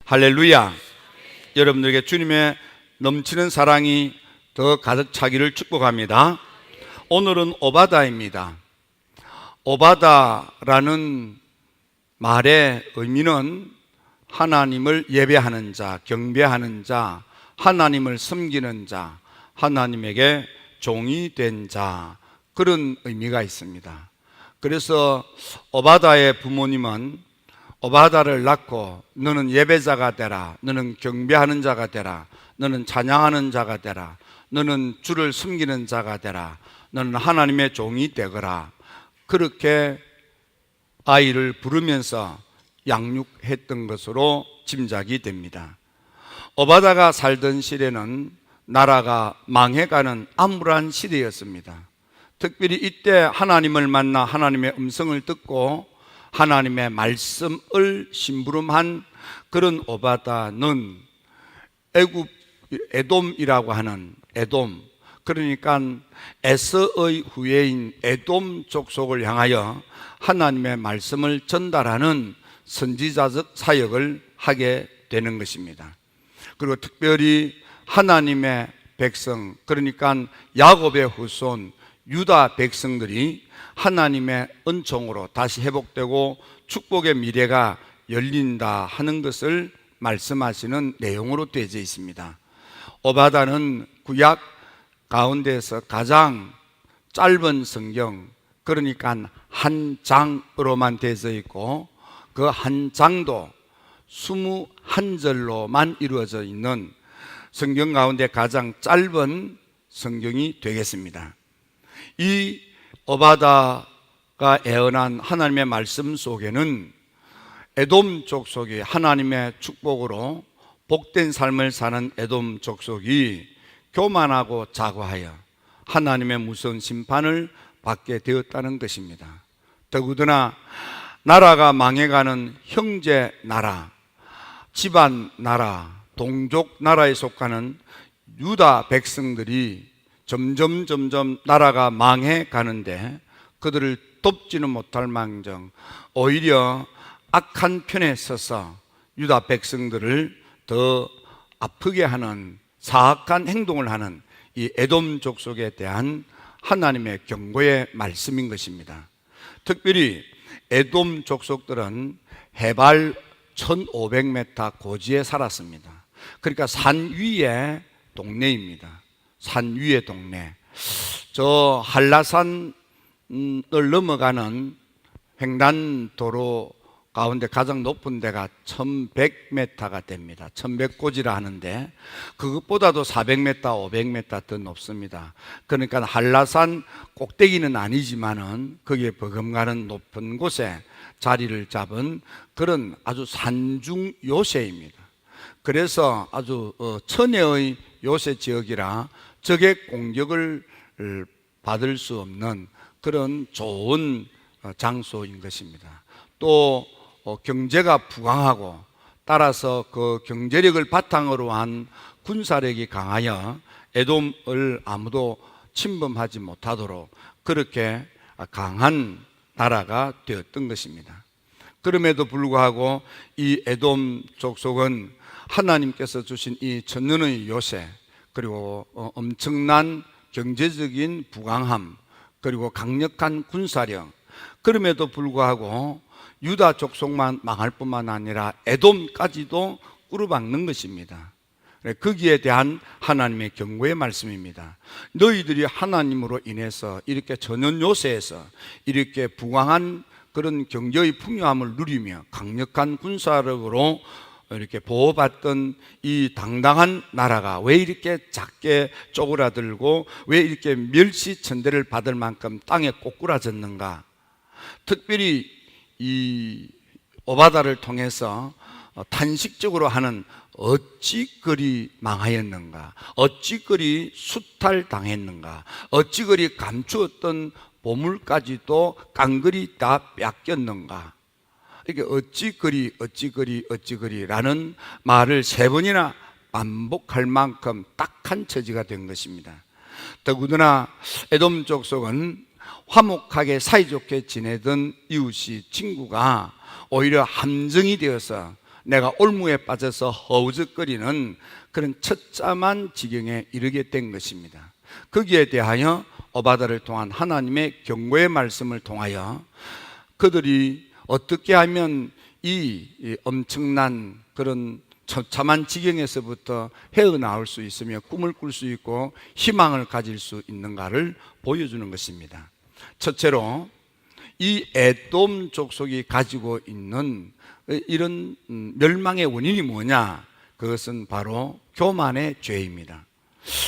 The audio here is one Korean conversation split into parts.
할렐루야. 여러분들에게 주님의 넘치는 사랑이 더 가득 차기를 축복합니다. 오늘은 오바다입니다. 오바다라는 말의 의미는 하나님을 예배하는 자, 경배하는 자, 하나님을 섬기는 자, 하나님에게 종이 된 자, 그런 의미가 있습니다. 그래서 오바다의 부모님은 오바다를 낳고 너는 예배자가 되라, 너는 경배하는 자가 되라, 너는 찬양하는 자가 되라, 너는 주를 섬기는 자가 되라, 너는 하나님의 종이 되거라, 그렇게 아이를 부르면서 양육했던 것으로 짐작이 됩니다. 오바다가 살던 시대는 나라가 망해가는 암울한 시대였습니다. 특별히 이때 하나님을 만나 하나님의 음성을 듣고 하나님의 말씀을 심부름한 그런 오바다는 에돔이라고 하는 에돔, 그러니까 에서의 후예인 에돔 족속을 향하여 하나님의 말씀을 전달하는 선지자적 사역을 하게 되는 것입니다. 그리고 특별히 하나님의 백성, 그러니까 야곱의 후손 유다 백성들이 하나님의 은총으로 다시 회복되고 축복의 미래가 열린다 하는 것을 말씀하시는 내용으로 되어져 있습니다. 오바다는 구약 가운데서 가장 짧은 성경, 그러니까 한 장으로만 되어져 있고 그 한 장도 21절로만 이루어져 있는 성경 가운데 가장 짧은 성경이 되겠습니다. 이 오바다가 예언한 하나님의 말씀 속에는 에돔 족속이 하나님의 축복으로 복된 삶을 사는 에돔 족속이 교만하고 자고하여 하나님의 무서운 심판을 받게 되었다는 것입니다. 더구나 나라가 망해가는 형제 나라, 집안 나라, 동족 나라에 속하는 유다 백성들이 점점 나라가 망해 가는데 그들을 돕지는 못할 망정 오히려 악한 편에 서서 유다 백성들을 더 아프게 하는 사악한 행동을 하는 이 에돔 족속에 대한 하나님의 경고의 말씀인 것입니다. 특별히 에돔 족속들은 해발 1500m 고지에 살았습니다. 그러니까 산 위의 동네입니다. 산 위의 동네. 저 한라산을 넘어가는 횡단도로 가운데 가장 높은 데가 1100m가 됩니다. 1100고지라 하는데 그것보다도 400m, 500m 더 높습니다. 그러니까 한라산 꼭대기는 아니지만은 거기에 버금가는 높은 곳에 자리를 잡은 그런 아주 산중 요새입니다. 그래서 아주 천혜의 요새 지역이라 적의 공격을 받을 수 없는 그런 좋은 장소인 것입니다. 또 경제가 부강하고 따라서 그 경제력을 바탕으로 한 군사력이 강하여 에돔을 아무도 침범하지 못하도록 그렇게 강한 나라가 되었던 것입니다. 그럼에도 불구하고 이 에돔 족속은 하나님께서 주신 이 천년의 요새, 그리고 엄청난 경제적인 부강함, 그리고 강력한 군사력, 그럼에도 불구하고 유다 족속만 망할 뿐만 아니라 에돔까지도 꾸루박는 것입니다. 거기에 대한 하나님의 경고의 말씀입니다. 너희들이 하나님으로 인해서 이렇게 전원 요새에서 이렇게 부강한 그런 경제의 풍요함을 누리며 강력한 군사력으로 이렇게 보호받던 이 당당한 나라가 왜 이렇게 작게 쪼그라들고 왜 이렇게 멸시천대를 받을 만큼 땅에 꼬꾸라졌는가? 특별히 이 오바다를 통해서 탄식적으로 하는 어찌 그리 망하였는가? 어찌 그리 수탈당했는가? 어찌 그리 감추었던 보물까지도 깡그리 다 뺏겼는가? 이게 어찌 그리 라는 말을 3번이나 반복할 만큼 딱한 처지가 된 것입니다. 더구나 에돔 족속은 화목하게 사이좋게 지내던 이웃이 친구가 오히려 함정이 되어서 내가 올무에 빠져서 허우적거리는 그런 처참한 지경에 이르게 된 것입니다. 거기에 대하여 오바다를 통한 하나님의 경고의 말씀을 통하여 그들이 어떻게 하면 이 엄청난 그런 처참한 지경에서부터 헤어나올 수 있으며 꿈을 꿀 수 있고 희망을 가질 수 있는가를 보여주는 것입니다. 첫째로 이 에돔 족속이 가지고 있는 이런 멸망의 원인이 뭐냐? 그것은 바로 교만의 죄입니다.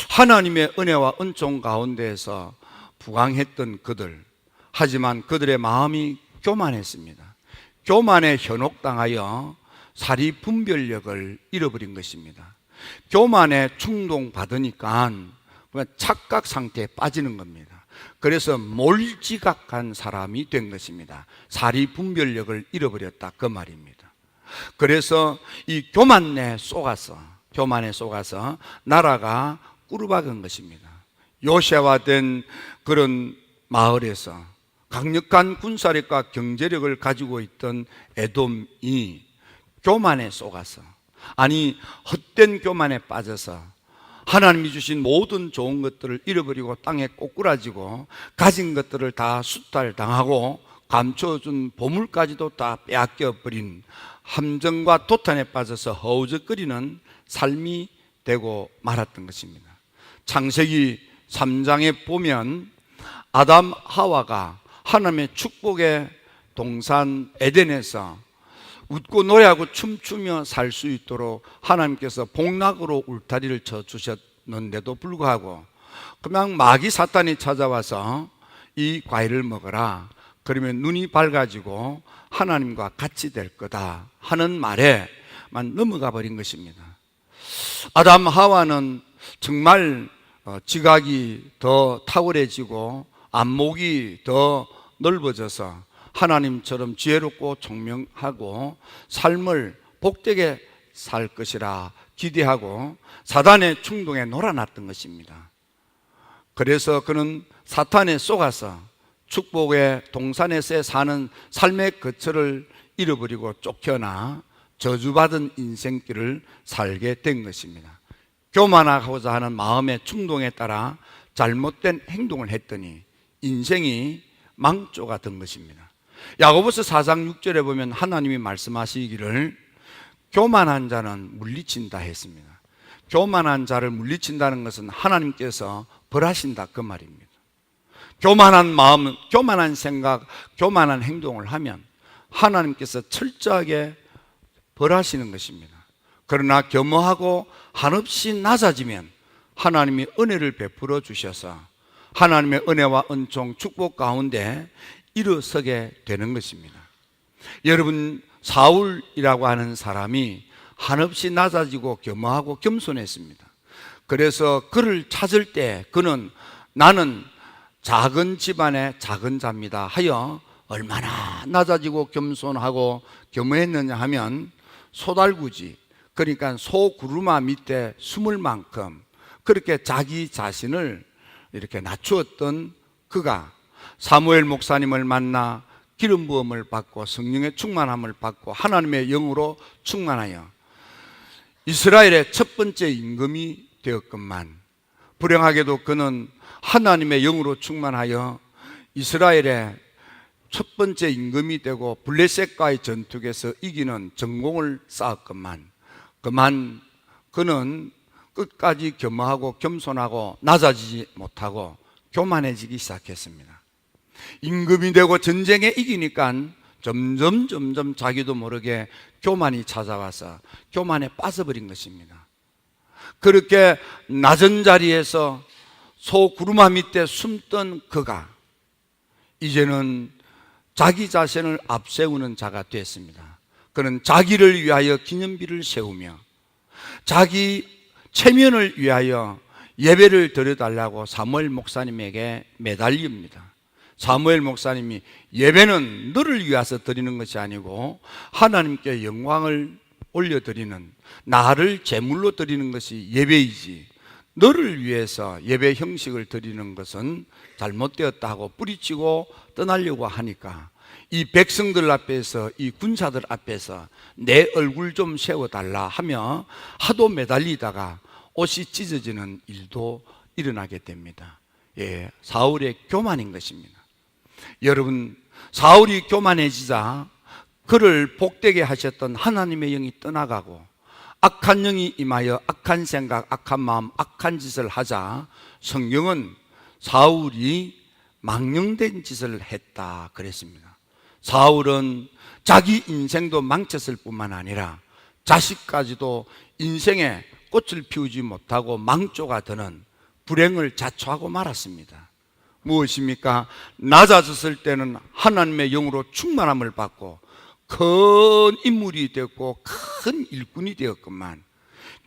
하나님의 은혜와 은총 가운데에서 부강했던 그들, 하지만 그들의 마음이 교만했습니다. 교만에 현혹당하여 사리 분별력을 잃어버린 것입니다. 교만에 충동받으니까 착각 상태에 빠지는 겁니다. 그래서 몰지각한 사람이 된 것입니다. 사리 분별력을 잃어버렸다 그 말입니다. 그래서 이 교만에 속아서 나라가 꾸르박은 것입니다. 요새화된 그런 마을에서 강력한 군사력과 경제력을 가지고 있던 에돔이 교만에 속아서, 아니 헛된 교만에 빠져서 하나님이 주신 모든 좋은 것들을 잃어버리고 땅에 꼬꾸라지고 가진 것들을 다 수탈당하고 감춰준 보물까지도 다 빼앗겨버린 함정과 도탄에 빠져서 허우적거리는 삶이 되고 말았던 것입니다. 창세기 3장에 보면 아담 하와가 하나님의 축복의 동산 에덴에서 웃고 노래하고 춤추며 살 수 있도록 하나님께서 복락으로 울타리를 쳐 주셨는데도 불구하고 그냥 마귀 사탄이 찾아와서 이 과일을 먹어라, 그러면 눈이 밝아지고 하나님과 같이 될 거다 하는 말에만 넘어가 버린 것입니다. 아담 하와는 정말 지각이 더 탁월해지고 안목이 더 넓어져서 하나님처럼 지혜롭고 총명하고 삶을 복되게 살 것이라 기대하고 사단의 충동에 놀아났던 것입니다. 그래서 그는 사탄에 속아서 축복의 동산에서 사는 삶의 거처를 잃어버리고 쫓겨나 저주받은 인생길을 살게 된 것입니다. 교만하고자 하는 마음의 충동에 따라 잘못된 행동을 했더니 인생이 망조가 된 것입니다. 야고보서 4장 6절에 보면 하나님이 말씀하시기를 교만한 자는 물리친다 했습니다. 교만한 자를 물리친다는 것은 하나님께서 벌하신다 그 말입니다. 교만한 마음, 교만한 생각, 교만한 행동을 하면 하나님께서 철저하게 벌하시는 것입니다. 그러나 겸허하고 한없이 낮아지면 하나님이 은혜를 베풀어 주셔서 하나님의 은혜와 은총, 축복 가운데 일어서게 되는 것입니다. 여러분, 사울이라고 하는 사람이 한없이 낮아지고 겸허하고 겸손했습니다. 그래서 그를 찾을 때 그는 나는 작은 집안의 작은 자입니다 하여 얼마나 낮아지고 겸손하고 겸허했느냐 하면 소달구지, 그러니까 소구루마 밑에 숨을 만큼 그렇게 자기 자신을 이렇게 낮추었던 그가 사무엘 목사님을 만나 기름 부음을 받고 성령의 충만함을 받고 하나님의 영으로 충만하여 이스라엘의 첫 번째 임금이 되었건만, 불행하게도 그는 하나님의 영으로 충만하여 이스라엘의 첫 번째 임금이 되고 블레셋과의 전투에서 이기는 전공을 쌓았건만, 그만 그는 끝까지 겸허하고 겸손하고 낮아지지 못하고 교만해지기 시작했습니다. 임금이 되고 전쟁에 이기니까 점점 자기도 모르게 교만이 찾아와서 교만에 빠져버린 것입니다. 그렇게 낮은 자리에서 소구루마 밑에 숨던 그가 이제는 자기 자신을 앞세우는 자가 됐습니다. 그는 자기를 위하여 기념비를 세우며 자기 체면을 위하여 예배를 드려달라고 사무엘 목사님에게 매달립니다. 사무엘 목사님이 예배는 너를 위해서 드리는 것이 아니고 하나님께 영광을 올려드리는, 나를 제물로 드리는 것이 예배이지 너를 위해서 예배 형식을 드리는 것은 잘못되었다 하고 뿌리치고 떠나려고 하니까 이 백성들 앞에서, 이 군사들 앞에서 내 얼굴 좀 세워달라 하며 하도 매달리다가 옷이 찢어지는 일도 일어나게 됩니다. 예, 사울의 교만인 것입니다. 여러분, 사울이 교만해지자 그를 복되게 하셨던 하나님의 영이 떠나가고 악한 영이 임하여 악한 생각, 악한 마음, 악한 짓을 하자 성경은 사울이 망령된 짓을 했다 그랬습니다. 사울은 자기 인생도 망쳤을 뿐만 아니라 자식까지도 인생에 꽃을 피우지 못하고 망조가 되는 불행을 자초하고 말았습니다. 무엇입니까? 낮아졌을 때는 하나님의 영으로 충만함을 받고 큰 인물이 되었고 큰 일꾼이 되었건만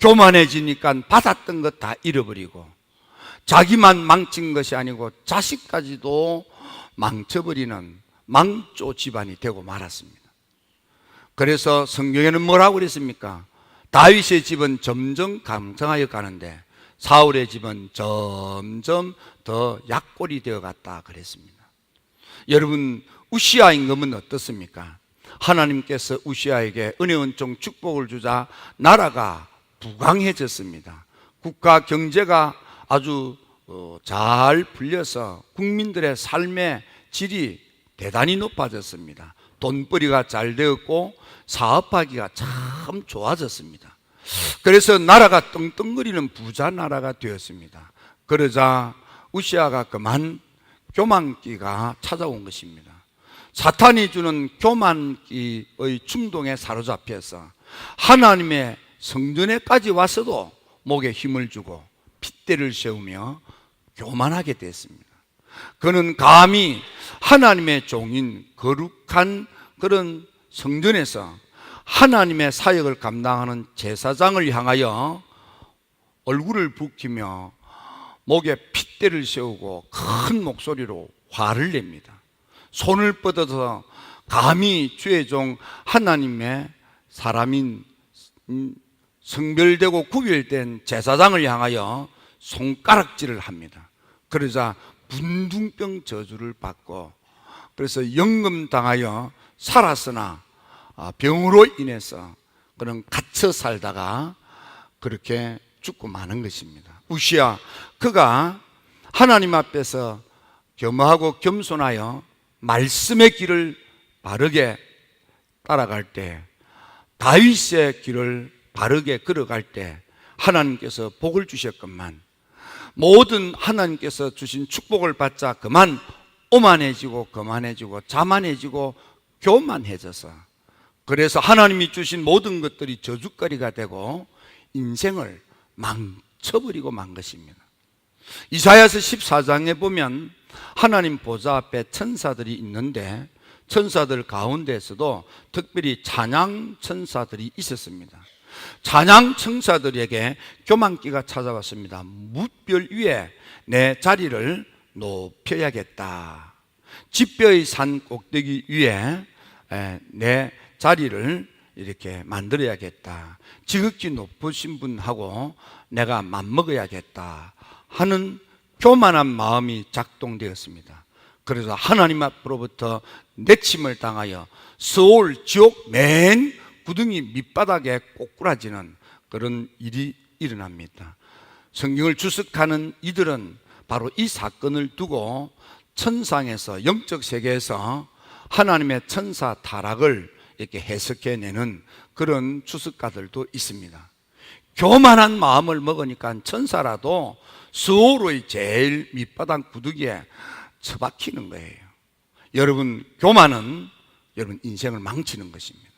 교만해지니까 받았던 것 다 잃어버리고 자기만 망친 것이 아니고 자식까지도 망쳐버리는 망조 집안이 되고 말았습니다. 그래서 성경에는 뭐라고 그랬습니까? 다윗의 집은 점점 강성하여 가는데 사울의 집은 점점 더 약골이 되어 갔다 그랬습니다. 여러분, 우시아 임금은 어떻습니까? 하나님께서 우시아에게 은혜의 종 축복을 주자 나라가 부강해졌습니다. 국가 경제가 아주 잘 풀려서 국민들의 삶의 질이 대단히 높아졌습니다. 돈벌이가 잘 되었고 사업하기가 참 좋아졌습니다. 그래서 나라가 떵떵거리는 부자 나라가 되었습니다. 그러자 우시아가 그만 교만기가 찾아온 것입니다. 사탄이 주는 교만기의 충동에 사로잡혀서 하나님의 성전에까지 와서도 목에 힘을 주고 핏대를 세우며 교만하게 됐습니다. 그는 감히 하나님의 종인 거룩한 그런 성전에서 하나님의 사역을 감당하는 제사장을 향하여 얼굴을 붉히며 목에 핏대를 세우고 큰 목소리로 화를 냅니다. 손을 뻗어서 감히 주의 종 하나님의 사람인 성별되고 구별된 제사장을 향하여 손가락질을 합니다. 그러자 분둥병 저주를 받고 그래서 영금당하여 살았으나 병으로 인해서 그는 갇혀 살다가 그렇게 죽고 마는 것입니다. 우시아, 그가 하나님 앞에서 겸허하고 겸손하여 말씀의 길을 바르게 따라갈 때, 다윗의 길을 바르게 걸어갈 때 하나님께서 복을 주셨건만 모든 하나님께서 주신 축복을 받자 그만 오만해지고 거만해지고 자만해지고 교만해져서 그래서 하나님이 주신 모든 것들이 저주거리가 되고 인생을 망쳐버리고 만 것입니다. 이사야서 14장에 보면 하나님 보좌 앞에 천사들이 있는데 천사들 가운데에서도 특별히 찬양 천사들이 있었습니다. 찬양 천사들에게 교만기가 찾아왔습니다. 뭇별 위에 내 자리를 높여야겠다. 집뼈의 산 꼭대기 위에 내 자리를 이렇게 만들어야겠다. 지극히 높으신 분하고 내가 맞먹어야겠다 하는 교만한 마음이 작동되었습니다. 그래서 하나님 앞으로부터 내침을 당하여 서울 지옥 맨 구덩이 밑바닥에 꼬꾸라지는 그런 일이 일어납니다. 성경을 주석하는 이들은 바로 이 사건을 두고 천상에서 영적 세계에서 하나님의 천사 타락을 이렇게 해석해내는 그런 주석가들도 있습니다. 교만한 마음을 먹으니까 천사라도 수호로의 제일 밑바닥 구두기에 처박히는 거예요. 여러분, 교만은 여러분 인생을 망치는 것입니다.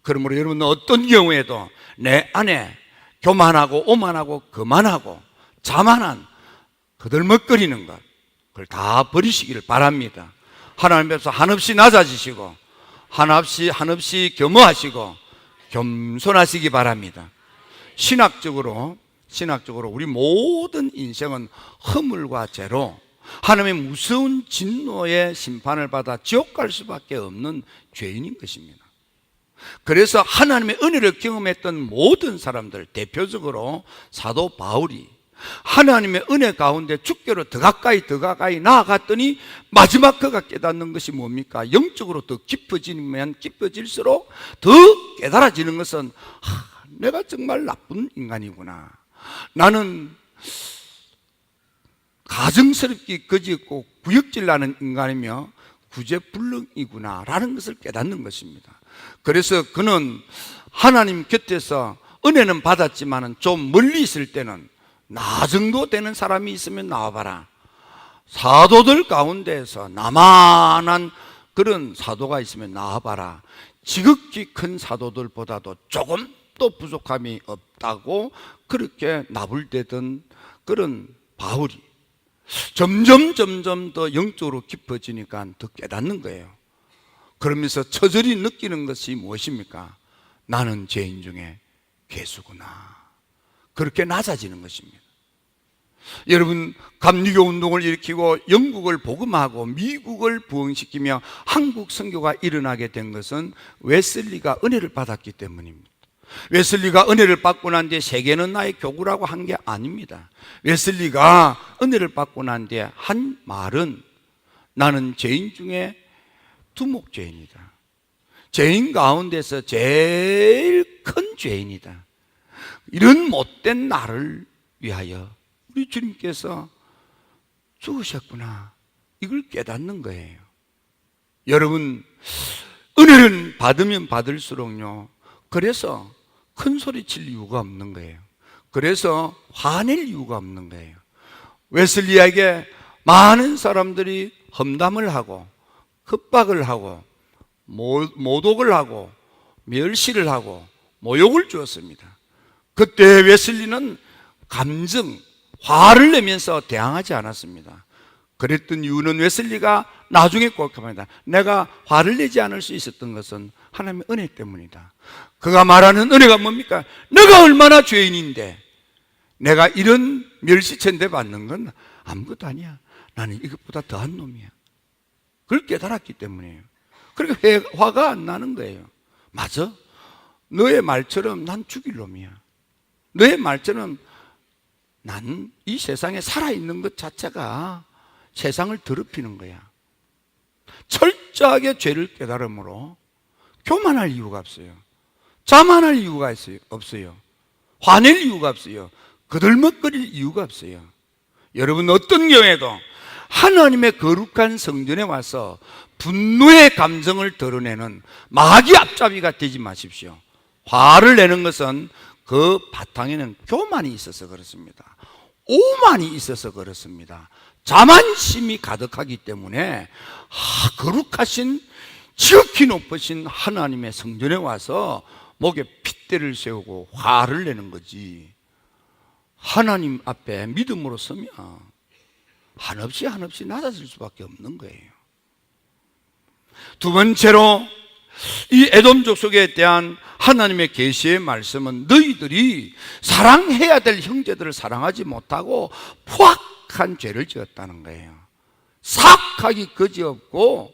그러므로 여러분은 어떤 경우에도 내 안에 교만하고 오만하고 거만하고 자만한 거들먹거리는 것, 그걸 다 버리시기를 바랍니다. 하나님 앞에서 한없이 낮아지시고 한없이 겸허하시고 겸손하시기 바랍니다. 신학적으로 우리 모든 인생은 허물과 죄로 하나님의 무서운 진노의 심판을 받아 지옥 갈 수밖에 없는 죄인인 것입니다. 그래서 하나님의 은혜를 경험했던 모든 사람들, 대표적으로 사도 바울이 하나님의 은혜 가운데 주께로 더 가까이 나아갔더니 마지막 그가 깨닫는 것이 뭡니까? 영적으로 더 깊어지면 깊어질수록 더 깨달아지는 것은 내가 정말 나쁜 인간이구나. 나는 가증스럽게 거짓고 구역질 나는 인간이며 구제불능이구나 라는 것을 깨닫는 것입니다. 그래서 그는 하나님 곁에서 은혜는 받았지만 좀 멀리 있을 때는 나 정도 되는 사람이 있으면 나와봐라. 사도들 가운데에서 나만한 그런 사도가 있으면 나와봐라. 지극히 큰 사도들보다도 조금 또 부족함이 없다고 그렇게 나불대던 그런 바울이 점점 더 영적으로 깊어지니까 더 깨닫는 거예요. 그러면서 처절히 느끼는 것이 무엇입니까? 나는 죄인 중에 괴수구나. 그렇게 낮아지는 것입니다. 여러분, 감리교 운동을 일으키고 영국을 복음하고 미국을 부흥시키며 한국 선교가 일어나게 된 것은 웨슬리가 은혜를 받았기 때문입니다. 웨슬리가 은혜를 받고 난 뒤에 세계는 나의 교구라고 한 게 아닙니다. 웨슬리가 은혜를 받고 난 뒤에 한 말은 나는 죄인 중에 두목죄인이다. 죄인 가운데서 제일 큰 죄인이다. 이런 못된 나를 위하여 우리 주님께서 죽으셨구나. 이걸 깨닫는 거예요. 여러분, 은혜를 받으면 받을수록요, 그래서 큰 소리 칠 이유가 없는 거예요. 그래서 화낼 이유가 없는 거예요. 웨슬리에게 많은 사람들이 험담을 하고 협박을 하고 모독을 하고 멸시를 하고 모욕을 주었습니다. 그때 웨슬리는 감정, 화를 내면서 대항하지 않았습니다. 그랬던 이유는 웨슬리가 나중에 고백합니다. 내가 화를 내지 않을 수 있었던 것은 하나님의 은혜 때문이다. 그가 말하는 은혜가 뭡니까? 내가 얼마나 죄인인데 내가 이런 멸시천대 받는 건 아무것도 아니야. 나는 이것보다 더한 놈이야. 그걸 깨달았기 때문이에요. 그러니까 화가 안 나는 거예요. 맞아. 너의 말처럼 난 죽일 놈이야. 너의 말처럼 난 이 세상에 살아있는 것 자체가 세상을 더럽히는 거야. 철저하게 죄를 깨달음으로 교만할 이유가 없어요. 자만할 이유가 없어요. 화낼 이유가 없어요. 거들먹거릴 이유가 없어요. 여러분, 어떤 경우에도 하나님의 거룩한 성전에 와서 분노의 감정을 드러내는 마귀 앞잡이가 되지 마십시오. 화를 내는 것은 그 바탕에는 교만이 있어서 그렇습니다. 오만이 있어서 그렇습니다. 자만심이 가득하기 때문에 거룩하신 지극히 높으신 하나님의 성전에 와서 목에 핏대를 세우고 화를 내는 거지. 하나님 앞에 믿음으로 서면 한없이 낮아질 수밖에 없는 거예요. 두 번째로 이 에돔 족속에 대한 하나님의 계시의 말씀은 너희들이 사랑해야 될 형제들을 사랑하지 못하고 포악한 죄를 지었다는 거예요. 사악하기 그지없고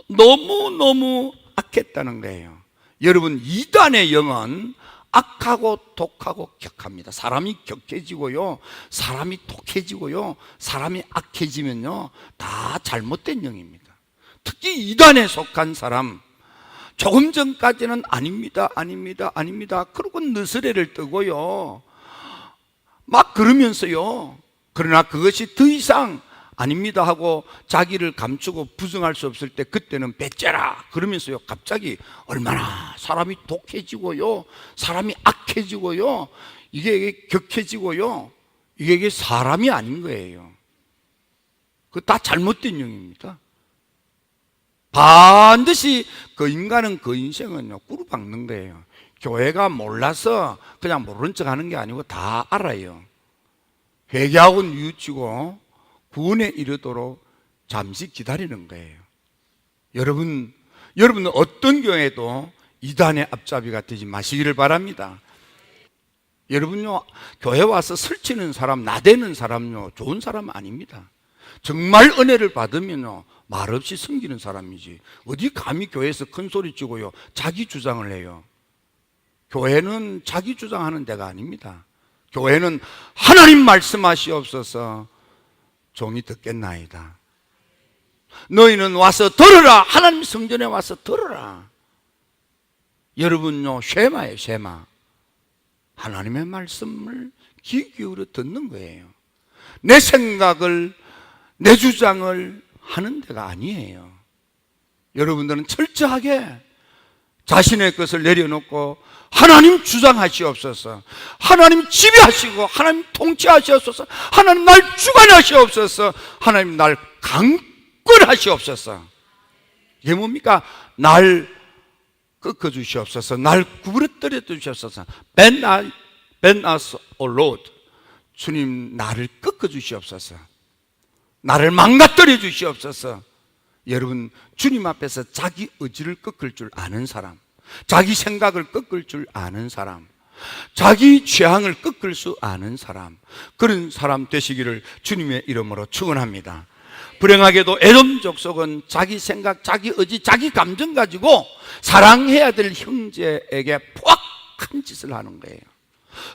너무너무 악했다는 거예요. 여러분, 이단의 영은 악하고 독하고 격합니다. 사람이 격해지고요, 사람이 독해지고요, 사람이 악해지면요, 다 잘못된 영입니다. 특히 이단에 속한 사람, 조금 전까지는 아닙니다. 그러고 느스레를 뜨고요, 막 그러면서요, 그러나 그것이 더 이상 아닙니다 하고 자기를 감추고 부정할 수 없을 때 그때는 배째라 그러면서요, 갑자기 얼마나 사람이 독해지고요, 사람이 악해지고요, 이게 격해지고요, 이게 사람이 아닌 거예요. 그 다 잘못된 영입니다. 반드시 그 인간은 그 인생은요, 꿀을 박는 거예요. 교회가 몰라서 그냥 모른 척 하는 게 아니고 다 알아요. 회개하고 뉘우치고 구원에 이르도록 잠시 기다리는 거예요. 여러분은 어떤 경우에도 이단의 앞잡이가 되지 마시기를 바랍니다. 여러분요, 교회 와서 설치는 사람, 나대는 사람요, 좋은 사람 아닙니다. 정말 은혜를 받으면요, 말없이 섬기는 사람이지 어디 감히 교회에서 큰 소리 치고요, 자기 주장을 해요. 교회는 자기 주장하는 데가 아닙니다. 교회는 하나님 말씀하시옵소서 종이 듣겠나이다. 너희는 와서 들으라. 하나님 성전에 와서 들으라. 여러분요, 쉐마예요, 쉐마. 하나님의 말씀을 귀 기울여 듣는 거예요. 내 생각을, 내 주장을 하는 데가 아니에요. 여러분들은 철저하게 자신의 것을 내려놓고 하나님 주장하시옵소서, 하나님 지배하시고 하나님 통치하시옵소서, 하나님 날 주관하시옵소서, 하나님 날 강권하시옵소서. 이게 뭡니까? 날 꺾어주시옵소서, 날 구부러뜨려 주시옵소서. Bend us, O Lord. 주님, 나를 꺾어주시옵소서, 나를 망가뜨려 주시옵소서. 여러분, 주님 앞에서 자기 의지를 꺾을 줄 아는 사람, 자기 생각을 꺾을 줄 아는 사람, 자기 취향을 꺾을 수 아는 사람, 그런 사람 되시기를 주님의 이름으로 축원합니다. 불행하게도 에돔 족속은 자기 생각, 자기 의지, 자기 감정 가지고 사랑해야 될 형제에게 포악한 짓을 하는 거예요.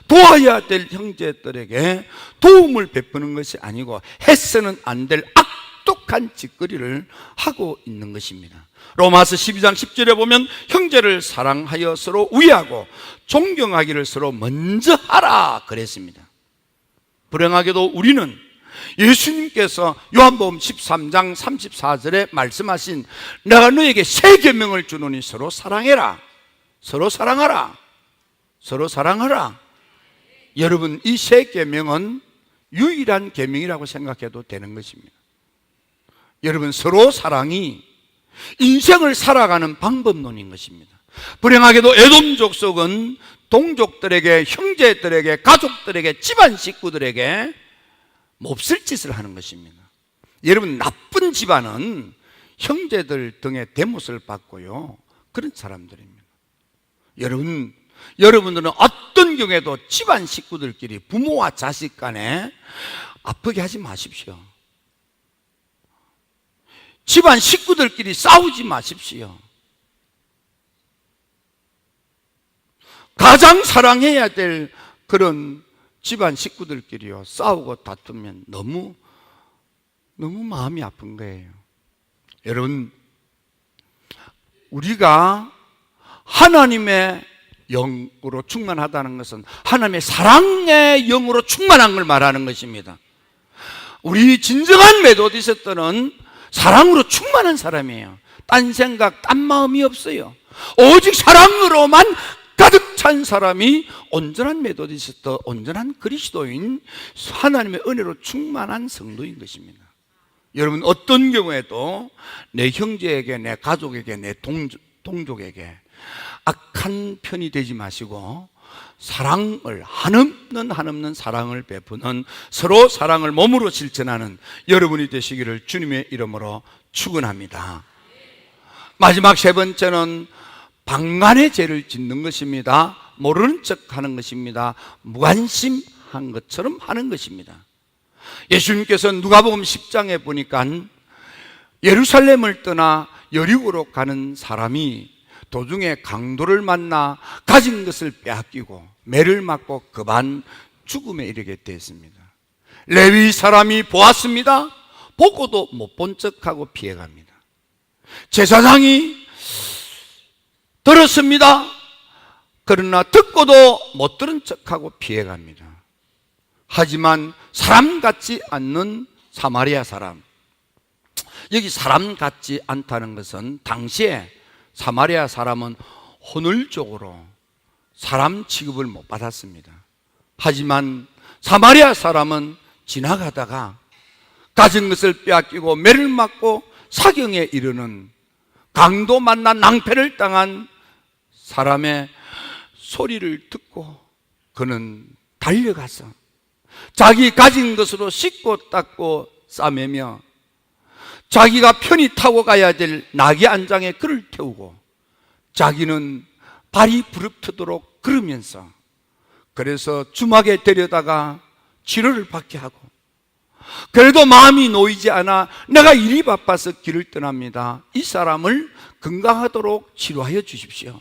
도와야 될 형제들에게 도움을 베푸는 것이 아니고 해서는 안 될 악독한 짓거리를 하고 있는 것입니다. 로마서 12장 10절에 보면 형제를 사랑하여 서로 위하고 존경하기를 서로 먼저 하라 그랬습니다. 불행하게도 우리는 예수님께서 요한복음 13장 34절에 말씀하신 내가 너에게 새 계명을 주노니 서로 사랑해라, 서로 사랑하라, 서로 사랑하라. 여러분, 이 새 계명은 유일한 계명이라고 생각해도 되는 것입니다. 여러분, 서로 사랑이 인생을 살아가는 방법론인 것입니다. 불행하게도 에돔 족속은 동족들에게, 형제들에게, 가족들에게, 집안 식구들에게 몹쓸 짓을 하는 것입니다. 여러분, 나쁜 집안은 형제들 등의 대못을 받고요, 그런 사람들입니다. 여러분들은 어떤 경우에도 집안 식구들끼리, 부모와 자식 간에 아프게 하지 마십시오. 집안 식구들끼리 싸우지 마십시오. 가장 사랑해야 될 그런 집안 식구들끼리요, 싸우고 다투면 너무 마음이 아픈 거예요. 여러분, 우리가 하나님의 영으로 충만하다는 것은 하나님의 사랑의 영으로 충만한 걸 말하는 것입니다. 우리 진정한 메소디스트는 사랑으로 충만한 사람이에요. 딴 생각, 딴 마음이 없어요. 오직 사랑으로만 가득 찬 사람이 온전한 메소디스트, 온전한 그리스도인, 하나님의 은혜로 충만한 성도인 것입니다. 여러분, 어떤 경우에도 내 형제에게, 내 가족에게, 내 동족에게 악한 편이 되지 마시고 사랑을, 한없는 사랑을 베푸는, 서로 사랑을 몸으로 실천하는 여러분이 되시기를 주님의 이름으로 축원합니다. 마지막 세 번째는 방간의 죄를 짓는 것입니다. 모르는 척 하는 것입니다. 무관심한 것처럼 하는 것입니다. 예수님께서 누가복음 10장에 보니까 예루살렘을 떠나 여리고로 가는 사람이 도중에 강도를 만나 가진 것을 빼앗기고 매를 맞고 급한 죽음에 이르게 되었습니다. 레위 사람이 보았습니다. 보고도 못 본 척하고 피해갑니다. 제사장이 들었습니다. 그러나 듣고도 못 들은 척하고 피해갑니다. 하지만 사람 같지 않는 사마리아 사람, 여기 사람 같지 않다는 것은 당시에 사마리아 사람은 혼혈족으로 사람 취급을 못 받았습니다. 하지만 사마리아 사람은 지나가다가 가진 것을 빼앗기고 매를 맞고 사경에 이르는 강도 만나 낭패를 당한 사람의 소리를 듣고 그는 달려가서 자기 가진 것으로 씻고 닦고 싸매며 자기가 편히 타고 가야 될 나귀 안장에 그를 태우고 자기는 발이 부릅뜨도록 걸으면서, 그래서 주막에 데려다가 치료를 받게 하고, 그래도 마음이 놓이지 않아 내가 일이 바빠서 길을 떠납니다. 이 사람을 건강하도록 치료하여 주십시오.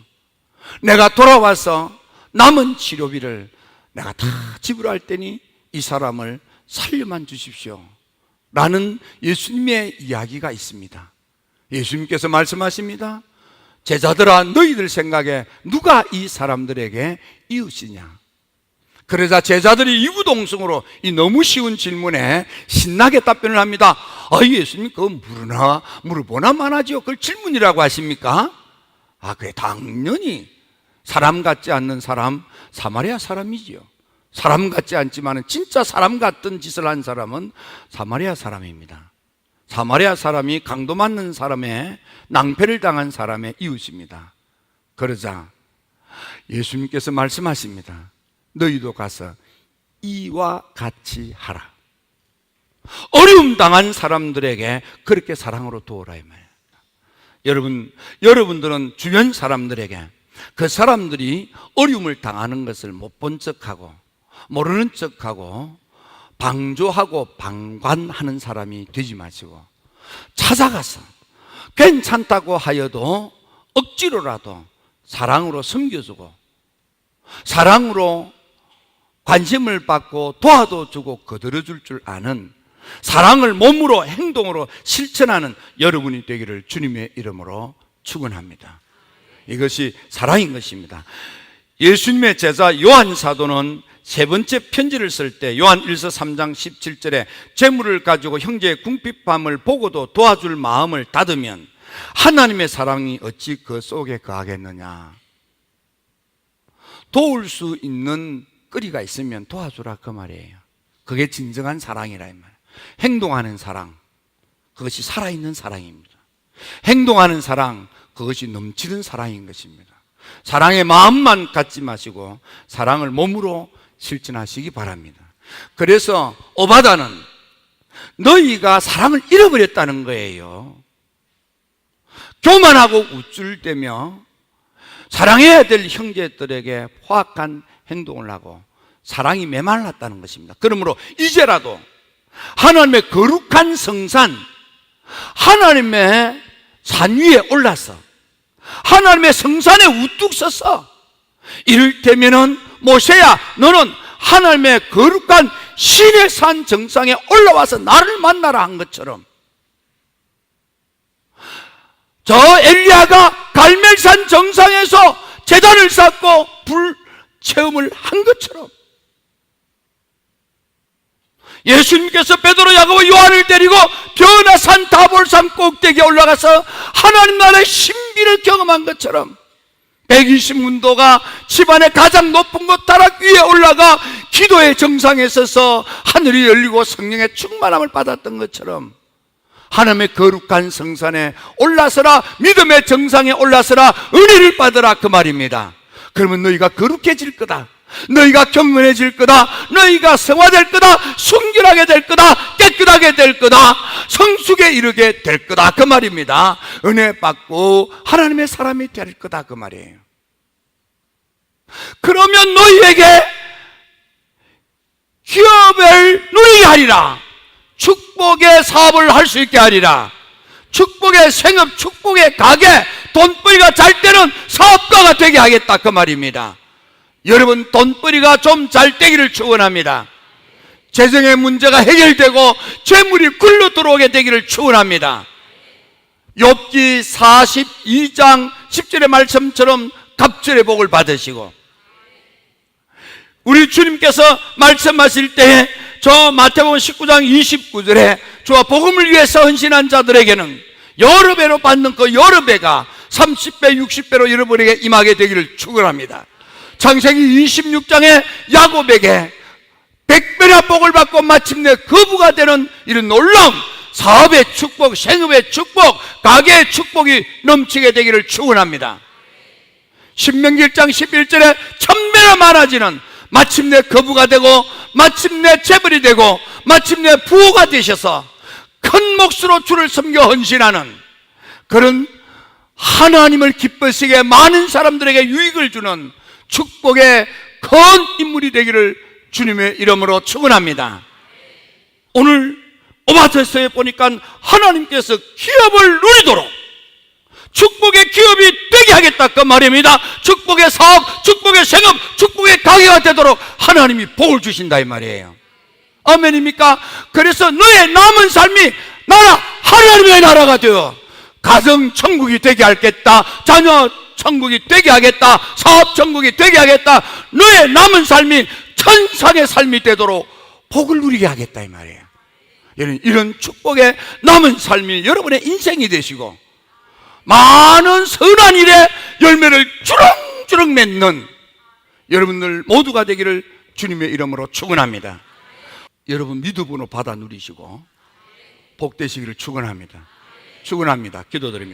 내가 돌아와서 남은 치료비를 내가 다 지불할 테니 이 사람을 살려만 주십시오 라는 예수님의 이야기가 있습니다. 예수님께서 말씀하십니다. 제자들아, 너희들 생각에 누가 이 사람들에게 이웃이냐? 그러자 제자들이 이구동성으로 이 너무 쉬운 질문에 신나게 답변을 합니다. 예수님, 그거 물어보나 마나지요? 그걸 질문이라고 하십니까? 그래, 당연히 사람 같지 않는 사람, 사마리아 사람이지요. 사람 같지 않지만 진짜 사람 같은 짓을 한 사람은 사마리아 사람입니다. 사마리아 사람이 강도 맞는 사람의, 낭패를 당한 사람의 이웃입니다. 그러자 예수님께서 말씀하십니다. 너희도 가서 이와 같이 하라. 어려움 당한 사람들에게 그렇게 사랑으로 도우라 이 말이에요. 여러분들은 주변 사람들에게 그 사람들이 어려움을 당하는 것을 못 본 척하고 모르는 척하고 방조하고 방관하는 사람이 되지 마시고 찾아가서 괜찮다고 하여도 억지로라도 사랑으로 섬겨주고 사랑으로 관심을 받고 도와도 주고 거들어줄 줄 아는, 사랑을 몸으로 행동으로 실천하는 여러분이 되기를 주님의 이름으로 축원합니다. 이것이 사랑인 것입니다. 예수님의 제자 요한 사도는 세 번째 편지를 쓸 때 요한 1서 3장 17절에 재물을 가지고 형제의 궁핍함을 보고도 도와줄 마음을 닫으면 하나님의 사랑이 어찌 그 속에 거하겠느냐. 도울 수 있는 거리가 있으면 도와주라 그 말이에요. 그게 진정한 사랑이라 이 말이에요. 행동하는 사랑, 그것이 살아있는 사랑입니다. 행동하는 사랑, 그것이 넘치는 사랑인 것입니다. 사랑의 마음만 갖지 마시고 사랑을 몸으로 실천하시기 바랍니다. 그래서 오바다는 너희가 사랑을 잃어버렸다는 거예요. 교만하고 우쭐대며 사랑해야 될 형제들에게 포악한 행동을 하고 사랑이 메말랐다는 것입니다. 그러므로 이제라도 하나님의 거룩한 성산, 하나님의 산 위에 올라서 하나님의 성산에 우뚝 서서 이를테면은 모세야, 너는 하나님의 거룩한 신의 산 정상에 올라와서 나를 만나라 한 것처럼, 저 엘리야가 갈멜산 정상에서 제단을 쌓고 불 체험을 한 것처럼 예수님께서 베드로, 야고보, 요한을 데리고 변화산 다볼산 꼭대기에 올라가서 하나님 나라의 신비를 경험한 것처럼 120문도가 집안의 가장 높은 곳 다락 위에 올라가 기도의 정상에 서서 하늘이 열리고 성령의 충만함을 받았던 것처럼 하나님의 거룩한 성산에 올라서라, 믿음의 정상에 올라서라, 은혜를 받으라 그 말입니다. 그러면 너희가 거룩해질 거다, 너희가 경건해질 거다, 너희가 성화될 거다, 순결하게 될 거다, 깨끗하게 될 거다, 성숙에 이르게 될 거다 그 말입니다. 은혜 받고 하나님의 사람이 될 거다 그 말이에요. 그러면 너희에게 기업을 누리게 하리라, 축복의 사업을 할 수 있게 하리라, 축복의 생업, 축복의 가게, 돈벌이가 잘 되는 사업가가 되게 하겠다 그 말입니다. 여러분, 돈벌이가 좀 잘 되기를 축원합니다. 재정의 문제가 해결되고 재물이 굴러 들어오게 되기를 축원합니다. 욥기 42장 10절의 말씀처럼 갑절의 복을 받으시고, 우리 주님께서 말씀하실 때에 저 마태복음 19장 29절에 주와 복음을 위해서 헌신한 자들에게는 여러 배로 받는 그 여러 배가 30배, 60배로 여러분에게 임하게 되기를 축원합니다. 창세기 26장에 야곱에게 100배나 복을 받고 마침내 거부가 되는 이런 놀라운 사업의 축복, 생업의 축복, 가게의 축복이 넘치게 되기를 축원합니다. 신명기 1장 11절에 1000배나 많아지는 마침내 거부가 되고 마침내 재벌이 되고 마침내 부호가 되셔서 큰 몫으로 주를 섬겨 헌신하는 그런 하나님을 기쁘시게 많은 사람들에게 유익을 주는 축복의 큰 인물이 되기를 주님의 이름으로 축원합니다. 오늘 오바데스에 보니까 하나님께서 기업을 누리도록 축복의 기업이 되게 하겠다 그 말입니다. 축복의 사업, 축복의 생업, 축복의 가게가 되도록 하나님이 복을 주신다 이 말이에요. 아멘입니까? 그래서 너의 남은 삶이 나라 하나님의 나라가 되어 가정 천국이 되게 하겠다, 자녀 천국이 되게 하겠다, 사업 천국이 되게 하겠다, 너의 남은 삶이 천상의 삶이 되도록 복을 누리게 하겠다 이 말이에요. 이런 축복의 남은 삶이 여러분의 인생이 되시고 많은 선한 일에 열매를 주렁주렁 맺는 여러분들 모두가 되기를 주님의 이름으로 축원합니다. 여러분 믿음으로 받아 누리시고 복 되시기를 축원합니다. 축원합니다. 기도드립니다.